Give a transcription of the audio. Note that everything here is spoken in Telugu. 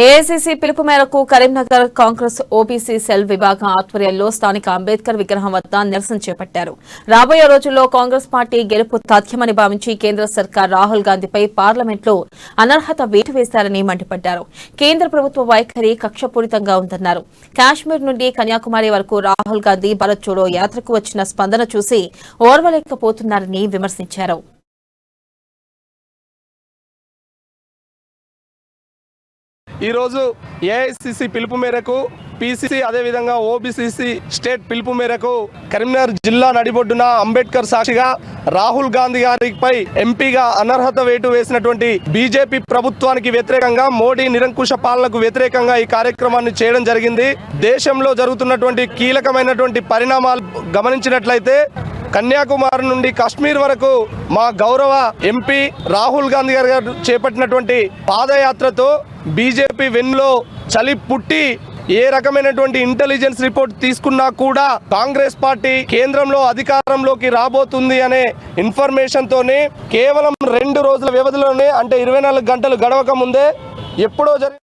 ఏఐసీసీ పిలుపు మేరకు కరీంనగర్ కాంగ్రెస్ ఓబీసీ సెల్ విభాగం ఆధ్వర్యంలో స్థానిక అంబేద్కర్ విగ్రహం వద్ద నిరసన చేపట్టారు. రాబోయే రోజుల్లో కాంగ్రెస్ పార్టీ గెలుపు తథ్యమని భావించి కేంద్ర సర్కార్ రాహుల్ గాంధీపై పార్లమెంట్లో అనర్హత వేటు వేశారని మండిపడ్డారు. కేంద్ర ప్రభుత్వ వైఖరి కక్షపూరితంగా ఉందన్నారు. కాశ్మీర్ నుండి కన్యాకుమారి వరకు రాహుల్ గాంధీ భారత్ జోడో యాత్రకు వచ్చిన స్పందన చూసి ఓర్వలేకపోతున్నారని విమర్శించారు. ఈరోజు ఏఐసీసీ పిలుపు మేరకు పీసీసీ అదేవిధంగా ఓబీసీ స్టేట్ పిలుపు మేరకు కరీంనగర్ జిల్లా నడిబొడ్డున అంబేద్కర్ సాక్షిగా రాహుల్ గాంధీ గారిపై ఎంపీగా అనర్హత వేటు వేసినటువంటి బీజేపీ ప్రభుత్వానికి వ్యతిరేకంగా, మోడీ నిరంకుశ పాలనకు వ్యతిరేకంగా ఈ కార్యక్రమాన్ని చేయడం జరిగింది. దేశంలో జరుగుతున్నటువంటి కీలకమైనటువంటి పరిణామాలు గమనించినట్లయితే కన్యాకుమారి నుండి కాశ్మీర్ వరకు మా గౌరవ ఎంపీ రాహుల్ గాంధీ గారు చేపట్టినటువంటి పాదయాత్రతో బీజేపీ వెన్నులో చలి పుట్టి ఏ రకమైనటువంటి ఇంటెలిజెన్స్ రిపోర్ట్ తీసుకున్నా కూడా కాంగ్రెస్ పార్టీ కేంద్రంలో అధికారంలోకి రాబోతుంది అనే ఇన్ఫర్మేషన్ తోనే కేవలం 2 రోజుల వ్యవధిలోనే, అంటే 24 గంటలు గడవక ముందే ఎప్పుడో